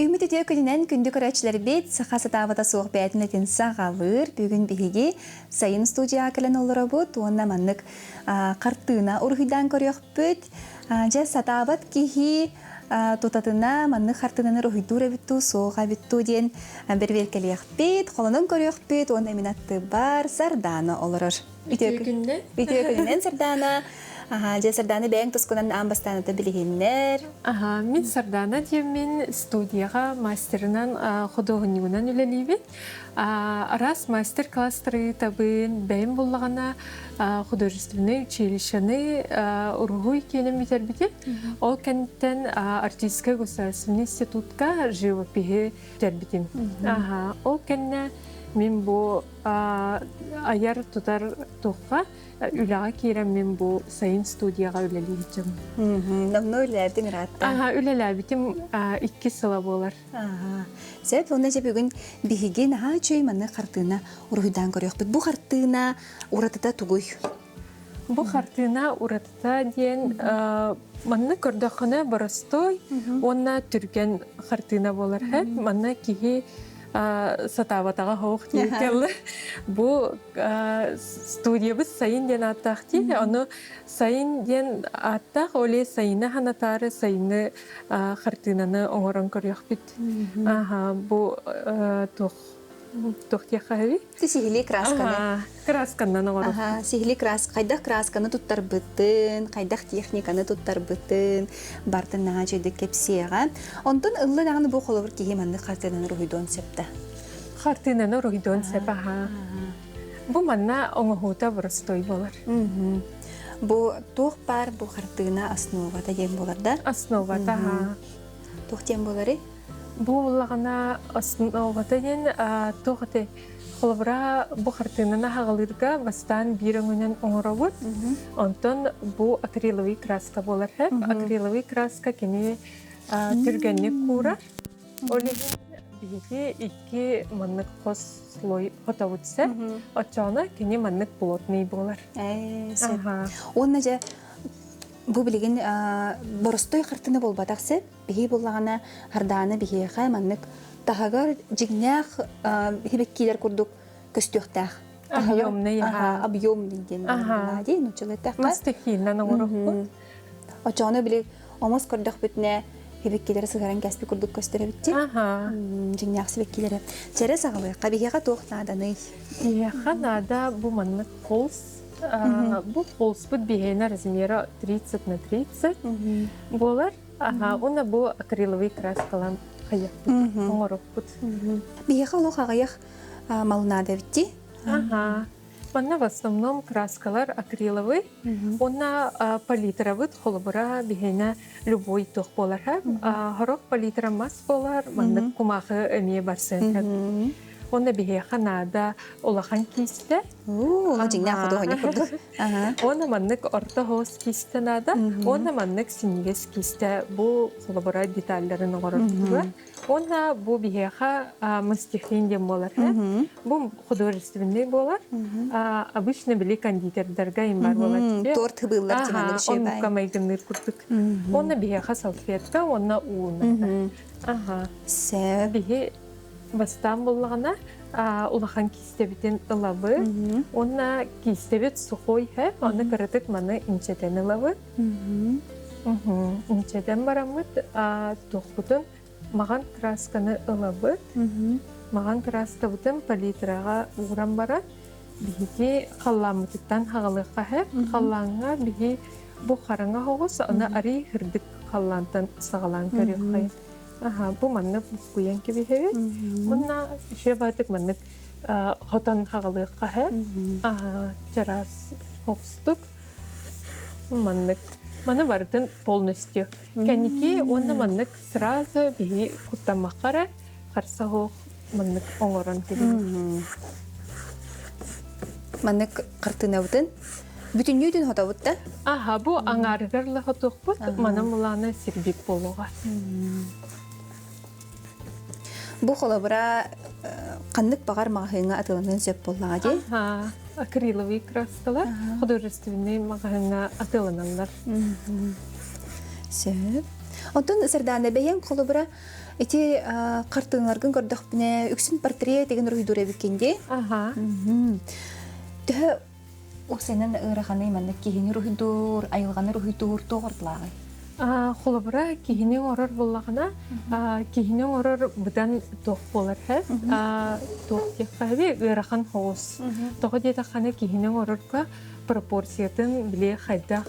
Үміт өте күнінен күнді көрәтшілер бет сақасы табыда соқ бәйтін өтен сағалыр. Бүгін бігеге сайын студия акылын олыра бұд. Онна маннық қартына ұрғыдан көрек бүд. Жа сатабат кейі тұтатына маннық қартынаны ұрғыдур әбітту, соға бітту ден бір веркелек бет, қолының көрек бет. Онна минатты бар сардана олырыр. Үте күнінен сардана. Жа сарданы бәйін тұскынан амбастаныды білігенлер. Мен сардана деймін студияға мастерынан құдығынығынан үлелейбін. Арас мастер-класстары табын бәйін болағана художественный училищаны ұрғу екенім бітер. Ол кәнттен артистка государственный институтка живопиге бітер. Ол кәнне мен бұл аяр тұтар тұққа үліға кейрем мен бұл сайын студияға үлелі бітім. Намны үлелердің ратта? Үлелі бітім 2 сыла болар. Сәп, онда жа бүгін бігеген чөй манны қартына ұрғыдан көрек біт. Бұл қартына ұратыда тұғый? Бұл қартына ұратыда ден манны көрдіқыны барастой, онна түрген қартына болар. Манна кейі сатаватаға хоқ дейкелі. Бұл студиябыз сайын ден аттақ дейді. Оны сайын ден аттақ, оле сайыны ханатары сайыны қартынаны оңырын көрек бит. Бұл тоқтия қағи? Сихили красканы? Красканнан оңырын. Сихили қайдақ красканы тұттар бұттын, қайдақ техниканы тұттар бұттын, бартын наға жайды кепсеға. Онтын ұлы нағаны бұл қолы бір кейі манны қартынаны рухидон септі? Қартынаны рухидон сеп, Бұл манна оңығута бұрыстой болар. Бұл тоқ бар бұл қартына основата дем боларда? Основата, Тоқ дем болары? Бұл олағына основата ден тоғыты. Қолыбыра бұл қартынына хағалырға бастан бір өңінен оңыра бұд. Онтын бұл акриловый краска болар. Акриловый краска кені түргенне кура. Олеген бейге 2 маннық қос слой қота өтсе, отчауына кені маннық болотный болар. Онна жа бұл білеген борыстой қартыны болбатақ сәп, бейге болағана харданы бейге қай маннық тағағар жигнях хебеккилер курдук көстөктах. Объемный, объемный ден. Дейін учылеттақ. Мастехиннан оңырықпы. Очаны біле омыз көрдіқ бүтіне хебеккилер сығаран кәспі курдук көстөрі бітті. Жигнях себеккилері. Чәрі сағылы, қабихеға тоқтаданы. Қанада бұл маннық қолс. Бұл қолс бұд бейгені размері 30 на 30 болар. Оны бұл акриловый краскалан қаяқ оңырық бұд. Бейеға олық ағаяқ малынады бітті? Манна в основном краскалар акриловый. Онна палитра бұд қолыбыра бейгені любой тұқ болар. Ғырық палитра мас болар, маннық құмақы әме барсын. Онда бейге қанада олақан кисті. Жигнях құдығыны құрдық. Онда маннық орта хоз кисті нада. Онда маннық синегес кисті. Бұл қолыбыра детальдарын оғырып. Онда бұл бейге мастихлин дем болар. Бұл художественный болар. Обычно білі кондитердарға им бар болар. Торт хыбылар теманы біші бай. Онда майгыныр құрдық. Онда бейге салфетка, онда уын. Сәп. Бастан болғана улахан кистебітен ылабы. Онна кистебет сухой хэп, оны кырытык маны инчетен ылабы. Инчетен барамыд, тоқпутын маған красканы ылабы. Маған краска бұтын палитраға ұғыран бара. Бігі қалламытыттан хағалыққа хэп, қаллаңға бігі бұл қараңға хоғыз, оны ари хырдық қаллантан сағалан көрек қайын. Бұл маннық бұйан кебе хевет. Мұнна үші байтық маннық хотан қағалыққа хеп. Жарас хоқстық. Маннық. Маны бардың полностью. Кәнеке оны маннық сразу бейі құттамаққара қарса хоқ маннық оңырын кебе. Маннық қартына бұтын? Бүтін үйдің хота бұтта? Бұл аңарғарлы хотық бұт. Маны мұланы сербек болуға. Бұл қолабыра қандық бағар мағайыңа атыланын сөп болуға де? Акриловый краскалар, художественный мағайыңа атыланандар. Сөп. Онтын сырданы бәйен қолабыра Эти картыналаргын көрдөх бине үксүн портрет деген руйдур эбикенде. Аха. Тө осенен ыраханы маннык кихини руйдур, айылганы руйдур тоғыртлагы. Холобра кихинең орор буллагына, кихинең орор будан тох болар һә. Тох тихәби ырахан хос. Тох диета хана кихинең орорга пропорциятын биле хайдах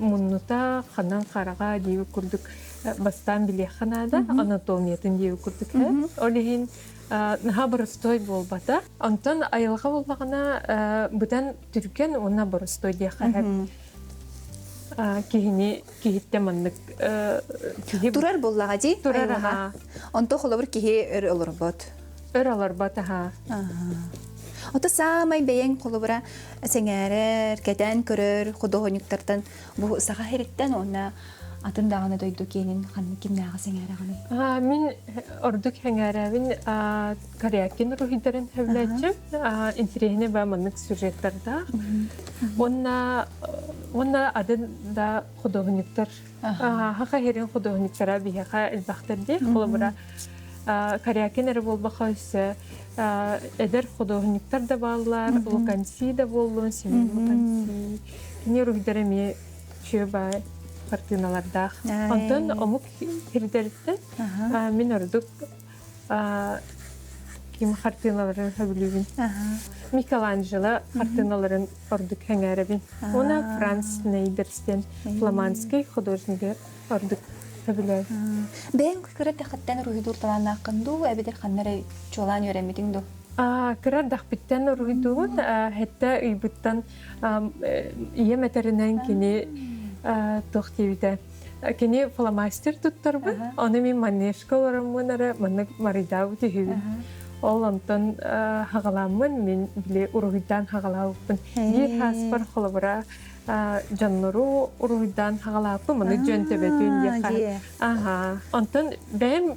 муннута ханан карага дип күрдүк. Бастан биле ханада анатомиятын дип күрдүк һә. Олихин наха боростой болбата. Антон айылга буллагына будан түрген онна боростой дип харап. Кихини кихитте маннык Турар боллага ди. Турар аха. Онто холобур кихи өр олорбот. Өр алар батаха. Ота самай бейен холобура сеңәрер, кәтән көрөр, художниктардан бу сага хериттен онна атын даганы дойду кенин ханны кимнага сеңәрәганы. Мин ордук хәңәрәвин Карякин рухидарен хәвләчем. Интересне ба маннык сюжеттарда. Онна адын да художниктар. Хака херин художниктара бияха элбахтарди. Холобура Карякин эр болбаха үсө эдер художниктар да баллар, Луканси да боллун, Семен Луканси. Кини рухидареме чөба картиналардах. Антон омук хирдеритте. Мин ордук ким картиналарын хөбүлүбүн. Микеланджело картиналарын ордук хәңәрәбин. Она Франц Нейдерстен, фламандский художник ордук хөбүләр. Бен күрәт хаттан руйдур талана кынду, әбидер ханнары чолан йөрәмедиң ду. Кырар дахбиттен руйдуун, хәтта ыйбыттан иеметеринен кини тохтибите. Кини фломастер туттарбы, аны мин манешка олараммын, маннык маридау тихибин. Ол антон хагаламмын, мен биле уруйдан хагалауппын. Бир хаспар холобура жаннору уруйдан хагалауппын, маны жөнтебетүн дияқа. Антон бәйм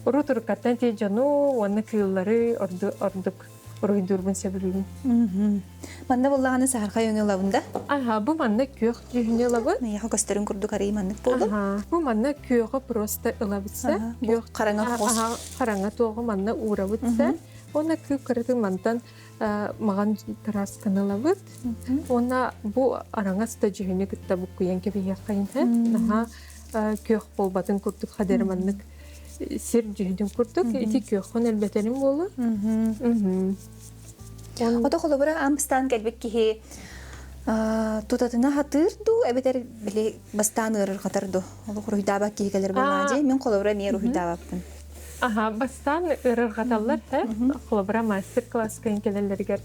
уру туркаттан те жану, оны кыйллары ордук уруйдурбун себилин. Манда боллаганы сахарка өңөлабында? Бу манна күйөк жүйүнелабы. Яха көстөрүн курдук арый маннык болду. Бу манна күйөгө просто ылабытса. Караңа хос. Караңа тоого манна урабытса. Она күйөк кырытын мантан маган тарасканалабыт. Она бу араңаста жүйүнө кытта бу күйенке бияқайын. Наха күйөк болбатын курдук хадер маннык сир жүйүнөн курдук. Ити күйөккөн элбетерин болу. Ото холобура амстан келбек кихи тутатына хатырду, эбетер биле бастан ырыр катырду. Олу руйдаба кихи келер болмаджи, мен холобура мен руйдабаппын. Бастан ырыр каталлар, холобура мастер-класс кайын келелергер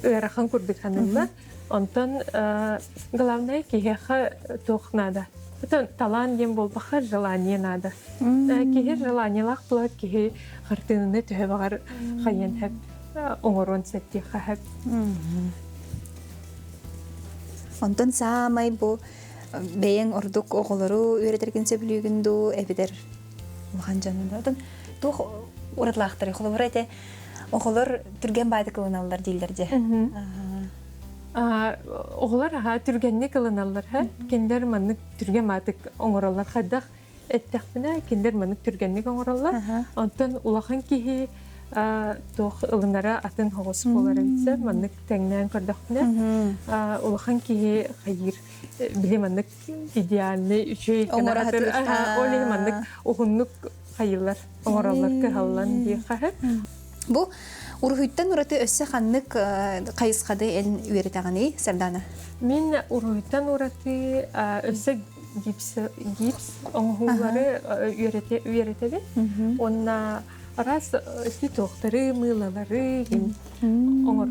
ырахан курдук ханымна. Онтон главное кихеха тухнада. Это талант дем болбаха желание надо. Кихи желаниялах булат кихи картинаны төһөбагар хайын хэп. Оңорон сәтте хәп. Онтон самай бу бейен ордук оголору үйрәтерген сөбүлүгүндү эбидер улган жанында. Онтон тух уратлахтыр. Холобура эте оголор түрген байды кылыналар дилдерде. Оголор түргенне кылыналар ха. Кендер маннык түрген матык оңороллар хаддах эттәхбинә, кендер маннык түргенне оңороллар. Онтон улахан кихи тох ылынара атын хогос боларынса маннык тәңнән көрдөхнә улахан кихи хайыр биле маннык идеальный үчөй канатыр оле маннык угуннук хайылар оңороллар кыһаллан ди хахат. Бу урухуттан ураты өссө ханнык кайыскады элин үйрәтәгәни Сардана. Мин урухуттан ураты өссө гипс оңгулары үйрәтәде. Онна арас фитохтары, мылалары, оңор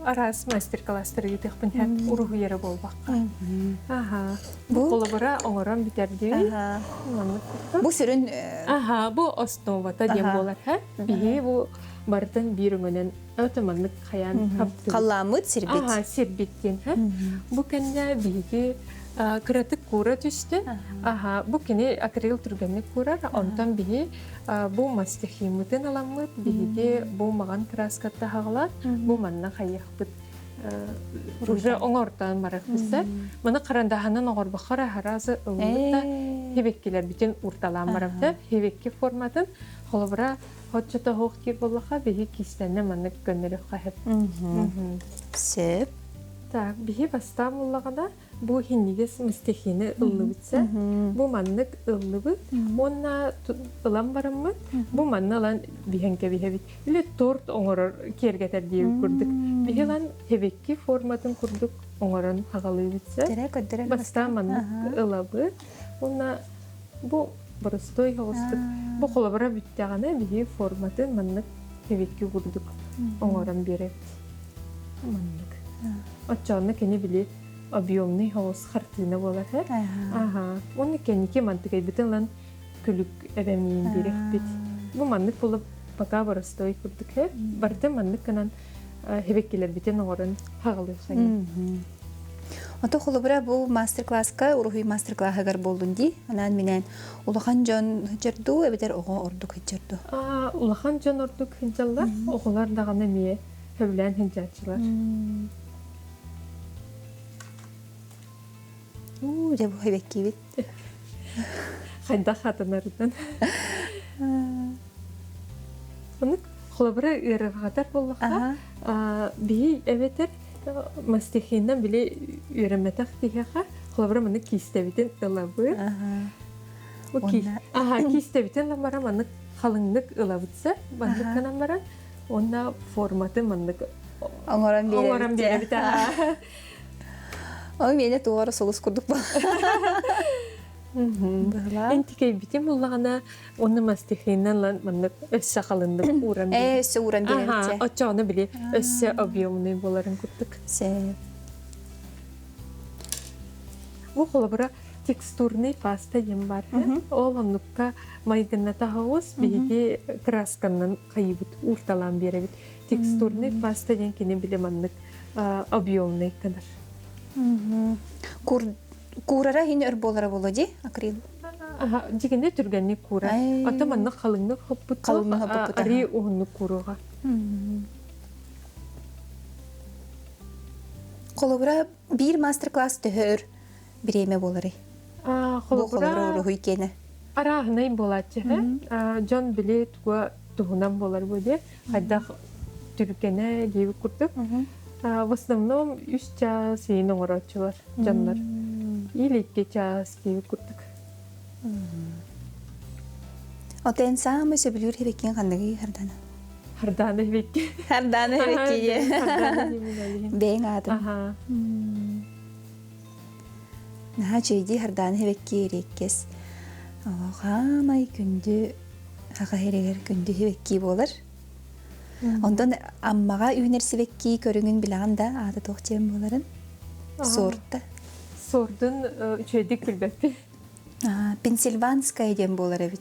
арас мастер-класстары итехпен һәм уруху ере болбакка. Бу коллабора оңорон битерди. Бу сүрүн бу основата дем болар һә. Бии бу бартын бирүгөнен автоматтык хаян хапты. Калламыт сирбит. Сирбиттен һә. Бу кенә биги кыратык кура түстө. Бу кене акрил түргөнне курар, онтан бии бу мастехимытын аламыт, биги бу маган краскатта хаглар, бу манна хаяхпыт. уже оңортан барак биссе. Мана карандаханын оңорбахара харазы ыллыкта хебеккилер бүтүн урталан барып да хебекки форматын холобра хотчото хокки боллаха бихи кистенне маны көннөрү кахып. Сөп. Так, бихи бастамуллагана бу хиннигес мистехини ыллыбытса, бу маннык ыллыбыт, онна ылан барыммыт, бу манны алан бихенке бихебит. Иле торт оңорор кергетер дейіп күрдік. Бихелан хебекки форматын күрдік оңорон хағалыбытса. Баста маннык ылабыт, онна бу бұрыстой хоғыстық. Бу қолабыра бүттеғаны бихи форматын маннык хебекки күрдік оңорон берет. Маннык. Отчаанна кені біле объемный хоғыз қартыны болар. Оны кенеке мантықай бітін лан күлік әбәмейін берек бет. Бу маннык болып бақа бұрыстой күрдік. Барды маннык канан хебеккелер бітен оңорын хағылы қайын. Ото холобра бу мастер-класска, урухи мастер-классагар болдун ди. Анан менен улахан жон хыжырду, эбетер ого ордук хыжырду. Улахан жон ордук хыжаллар, оголар даганы мие хөблән хыжачылар. Жабу хебекки бит. Хайда хатынардан. Оны холобра ырыгатар боллаха. Би эбетер мастихиннан биле үйренметақ дегеға холобра маны кистебитен ылабы. Кистебитен ламара маны қалыңдық ылабытса, маны канамара, онна форматы мандық оңоран беребит. Ой, мене туғары солыс күрдік ба. Энтикей битем боллағана, оны мастихиннан мандық өссі қалыңдық уран беребит. Өссі уран беребит. Отчауны біле өссі объемный боларын күрдік. Бұл қолабыра текстурный паста ем бар. Ол онныққа майгынната хауыз бейге красканнан қайыбыт, урталан беребит. Текстурный паста ен кені біле мандық объемный қадар. Курара хин өр болара боло ди, акрил? Дегенде түргенне кура. Ата мандық қалыңдық хоппыты, ари оғынны куруға. Қолыбыра бір мастер-класс төхөр біреме болары. Бұл қолыбыра ұрығы екені. Арағынай болады. Жон біле туға тұғынан болар бөде. Қайдақ түргені дейі күрдік. В основном 3 час ең оңыратшылар жанлар. Или 2 час дейі күрдік. Отен самы сөбілер хебеккен қандығы харданы? Харданы хебекке. Харданы хебекке. Харданы хебекке. Бәң адым. Наға жүйді харданы хебекке ереккес. Қамай күнді, хаға херегер күнді хебекке болар. Ondan ammağa üniversiteki körüngün bilağında adı toğçayım bolарын. Sortda. Sordun çöydik bilbeppi. Pensilvanskaya dem bolar evet.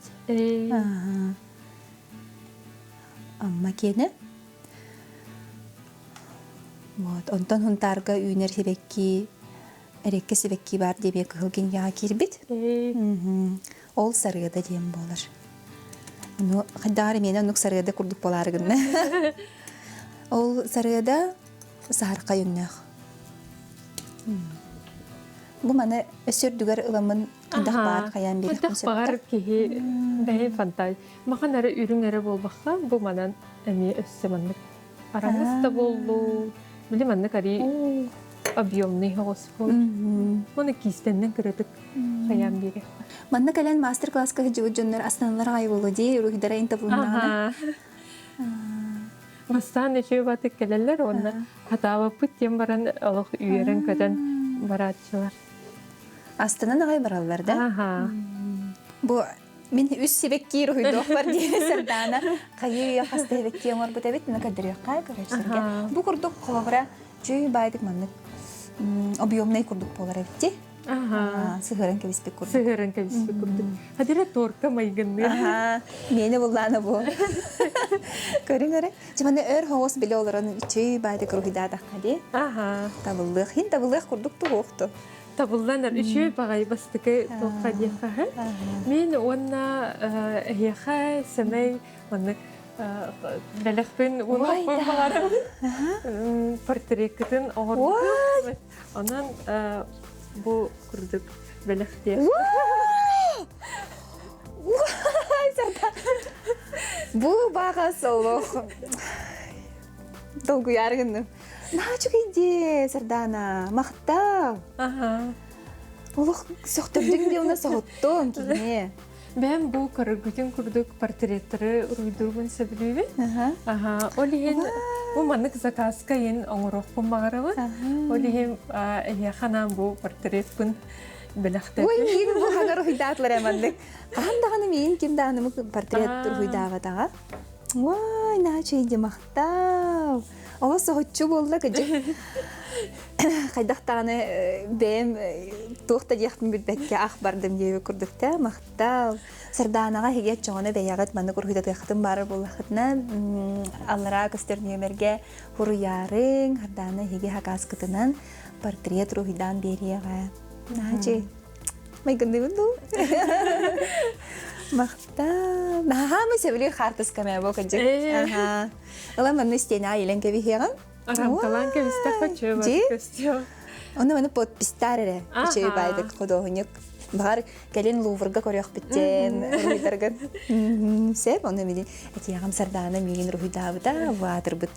Amma kene. Вот, ondan huntarga üniversiteki erekkesibeki var diye kılgın yağa kirbit. Ol sarıda dem bolar. Ну, хадары менен нук сарыда курдук боларыгын. Ол сарыда сарка юннах. Бу маны өсөрдүгөр ыламын кадак бар каян берип кадак бар кихи бәй фантаз. Маханары үрүңөрө болбакка бу манан эми өссөмөндүк. Арамызда болду. Биле манны кари объемный хоспол. Маны кистенден кырдык каян берип. Манна кален мастер-класска хыжыбыт жоннор астаналар ай болу дей, рухидара инта булнагана. Бастан эшеу батык келелер, онна хатаба пыт тем баран олох үйерен көтен баратчылар. Астанан ағай баралар да? Бу мен үс себекки рухидоқ бар дей сардана. Қайы қаста себекки оңар бұт әбет, мына кәдірек қай көрәчілерге. Бу күрдік қолағыра жүй байдық маннык объемный күрдік болар әбетте. Сыгырын кебиспек күрдік. Сыгырын кебиспек күрдік. Хадира торка майгынны. Мені бұлланы бұл. Көрің әрі. Жеманы өр хоғыз білі оларын үчей байды күргідадақ қади. Табылық. Хин табылық күрдік тұғы оқты. Табылданар үчей бағай бастықы тоққа дейққа. Мен онна әйеқа сәмей Бәләхпен улаппын бағарым. Портреттін оғырдық. Онан бұл күрдік бәләхте. Бұл баға солық. Долгу яргынным. Начук иде, Сардана, мақтау. Олық соқтырдың оны соғыттың кейіне. Мен бұл көргітін күрдік портреттері ұруйдырғын сөбілуі. Ол еген, бұл манық заказка ен оңырықпын бағарымын. Ол еген әйяқанан бұл портреттпін біліқтәді. Ой, мен бұл хаңар ұйдатылар әмандық. Қандағаны мен кемдағынымы портрет ұйдағы таға. Ой, начук иде мақтау. Ола соғытчу болды көжі. Қайдақтағаны бәйім тоқта дияқтың бүлбәкке ақ бардым дейі күрдікті, мақтал. Сарданаға хегет жоғаны бәйяғыт маңны күргіді қиқтың бары болақытына аллара көстерін өмерге ұруярың, Сардана хеге хақас күтінен портрет рухидан береға. Нағачы, майгынды бұнду. Мақтал. Нағамы сөбілі қартыс көмей бұл көжі. Ола мәнні істейін айлен көбі хеғын. Арамкалан кебісті қочу бар көстеу. Оны мәні подпистар әрі. Көчеуі байдық құдоғынық. Бағар кәлен лувырға көрек біттен рухидарғын. Сәп, оны мәден әтияғым Сардана мейін рухидабыда ватыр бұд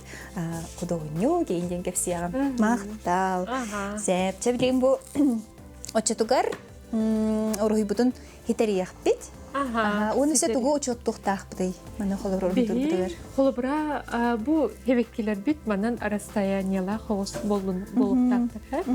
құдоғынық кейінден кәпсияғым. Мақтал. Сәп, чәбілейін бұл отчетуғар рухи бұдын хетерияқ бет. Оны сәт ұғы ұчот тоқтақ бұдай. Мәні қолыр орғыдыр бұдығар. Қолыбыра бұл хевеккелер бүт манан арастаяниялар хоғыс болуқтақтыр.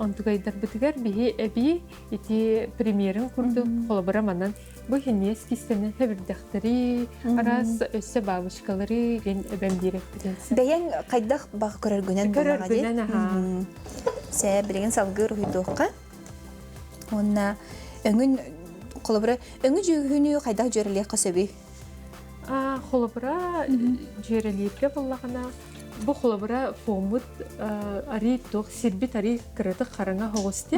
Онтығайдар бұдығар бігі әбі еті премьерін күрді. Қолыбыра манан бұл хенес кестені хәбірдіқтірі, арас өсі бабышқалары ген әбәм дерек бұдынсы. Бәйен қайдақ бағы көрер гүнен болмаға де? Көрер гүнен, Сәй білген салғы рұйдуққа. Онна өңін қолыбыра, өңі жүгіні қайдақ жөрелек қасөбі? Қолыбыра жөрелеклі болағына. Бұл қолыбыра фомыд ари тоқ, сербет ари кіріті қараңа хоғысты.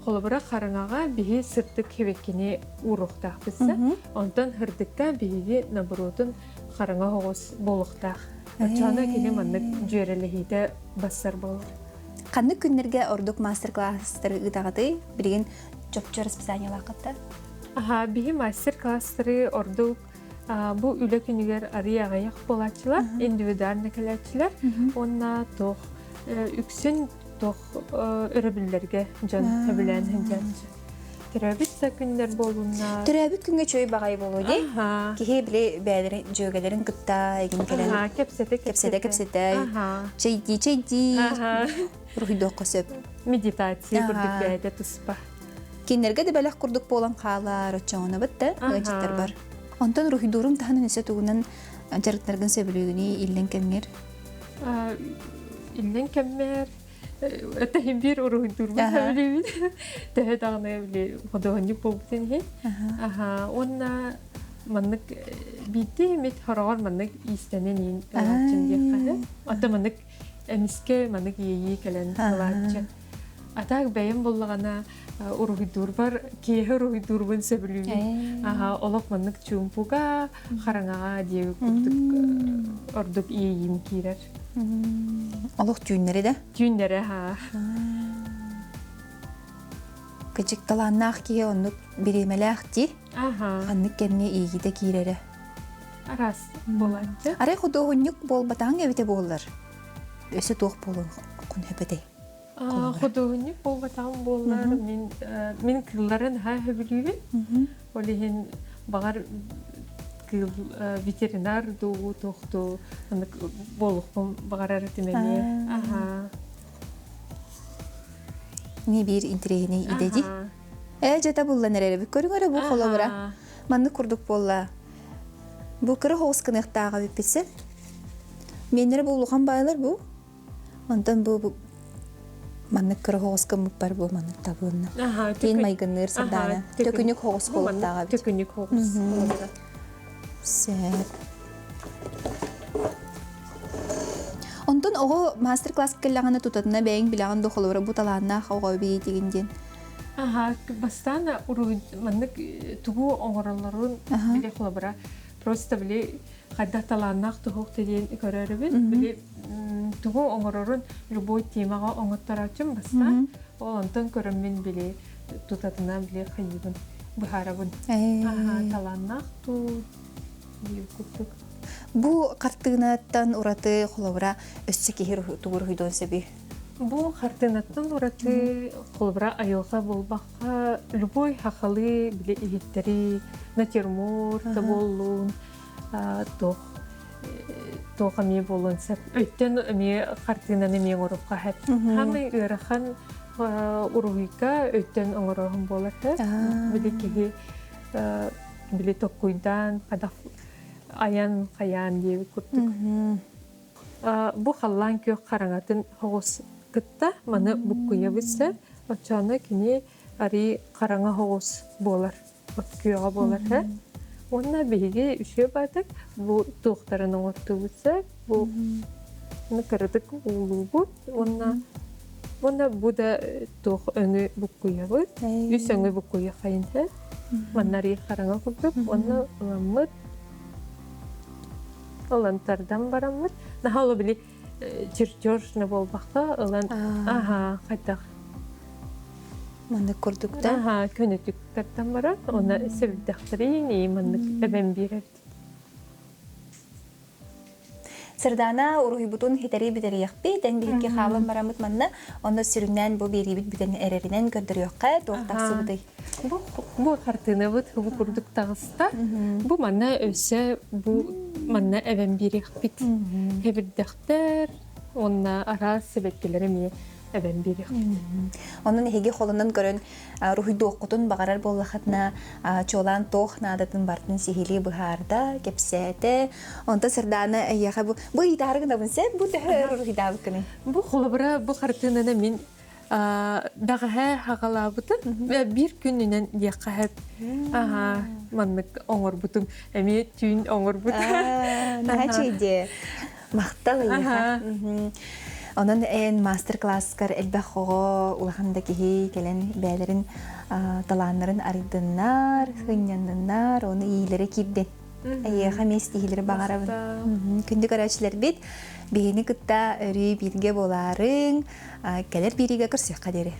Қолыбыра қараңаға бігі сырттық хевеккене ұрықтақ бізі. Онтан хырдықта бігі набырудың қараңа хоғыс болықтақ. Жана келе маннық жөрелейді басар болыр. Қанны күннерге ордық мастер-кластары ұтағаты білген жопчы расписаниялар қытты? Бігі мастер-кластары ордық бұл үлі күнігер арый ағаяқ болатшылар, индивидуальны кәләтшілер. Онна тоқ үксін тоқ өрібілерге жан әбілән хінжаншы. Түрәбіт күндер болуына... Түрәбіт күнге чөй бағай болу де? Кеге біле бәдері жөгелерін күтта егін кәлән? Кепсеті. Чайди. Рухидоқ қосып. Медитация күрдік бәді тұспа. Кенерге де бәләқ күрдік болан қалар, өтчауына бітті, ғайчеттер бар. Онтан рухидорум тағынан әсі тұғынан жарықтарғын сөбілігіне илен кәмер? Илен кәмер... Өтәйін бір рухидорум сөбілігін. Тәхі тағына әбілі ғадығынық болбытын хей. Онна маннық бейді емет харағар маннық истәнен ең қалатчын дек қады. Ата маннық әміске маннық ейі кәлән қалатчы. Атақ бәйін болғана урухидур бар, кейі урухидурбын сөбілуі. Олық маннық чумпуға, қараңаға дейі күптік ордық ейім кейрер. Олық түйінлері де? Түйінлері, Кәчік таланнақ кейі онық беремелі ді, қаннық кәне ейі де кейрері. Арас болады. Арай құдығынық бол батаң әбеті болыр. Өсі тоқ болын құн әбеті. Құдығынық бол батаң болар. Мен кылларын хөбілуі. Олеген бағар ветеринар доғу тоқты болықпын бағар әрітімені. Не бір интерегіне идеді? Жата болан әрі бүк көрің әрі бұл қолы бұра. Манны күрдік болла. Бұл кірі хоғысқынықтаға беппесі. Менері болуған байлар бұл. Онтан бұл манны кірі хоғысқын мұп бар бұл манны табуынна. Кейін майгынныр сардана. Төкінік хоғыс болықтаға бет. Төкінік хоғыс болықтаға. Сәп. Онтан оғы мастер-класс кәллағаны тұтатына бәйін білағын доқылыры бұталағына қауға бейі дегенден. Бастан маннык тугу оңоролорун биле холобра просто биле Хайда таланнақ тұхуқты дейін көрербін. Біле тұғу оңырырын любой темаға оңыттарачым баста. Ол антон көріммен біле тұтатына біле қайыбын, бұхарабын. Таланнақ тұу дейін күттік. Бу қартығынаттан ұраты қолабыра өссі кехер тұғыр хүйдон сәбі? Бу қартығынаттан ұраты қолабыра айылға болбаққа любой хақалы біле егеттері, натюрморт, болуын, тоқ әме болуын сәп. Өттен әме қартығынан әме ғұрыпқа әп. Хамы үйрахан ұрғыға өттен оңырығын болар әп. Біле кеге біле тоққойдан, аян қаян дейі күрттік. Бұ қалан көк қараңатын хоғыз күтті, маны бұққыя бітсі, отчаны кіне ари қараңа хоғыз болар, өткіяға болар. Онна бейге үше бадық, бұ тоқтарын оңырты бітсі, бұ кірдік ұлу бұд, онна бұ да тоқ өңі бұққыя бұд, үс өңі бұққыя қайынды, маннари қараңа күрдік, онна ұламыд, олантардан барамыз. Нахалы білі чертежны болбаққа олан қайтақ. Мандық күрдікті? Көнетіктерден барам. Оны сәбілдіқтірейін, мандық әбен берерді. Сырдана уруhi butun hiteri biteri yakpi dan bihki xalan baramut manna onda süründen bu beribit biten ererinden gördürüyokka toqtaqsı buday. Bu qartını bud bu kurduk tağısta. Bu manna öse bu manna even biri bit. Hebirdeqter onna ara sebetkileri mi even biri. Onun hegi xolundan görün ruhi doqutun bagarar bollaqatna çolan toq nadatın bartın sihili buharda kepsete onda sırdana ayağa bu idarı da bunse bu da ruhi davkını. Bu xolabra bu qartını min dağa haqalabıtın ve bir gününden yaqahab manlık oңор butun emi tün oңор butun. Nahçeydi. Maqtalı yaqa. Onun en masterclass-kar elbaq oğu ulağındaki gelen bəylərin talanların arıdınlar, hınyanlar, onu iyileri kibdi. Ayağa mestihileri bağırabın. Kündük araçlar bit, beyni kıtta örü birge boların, gelir biriga kırsıqqa deri.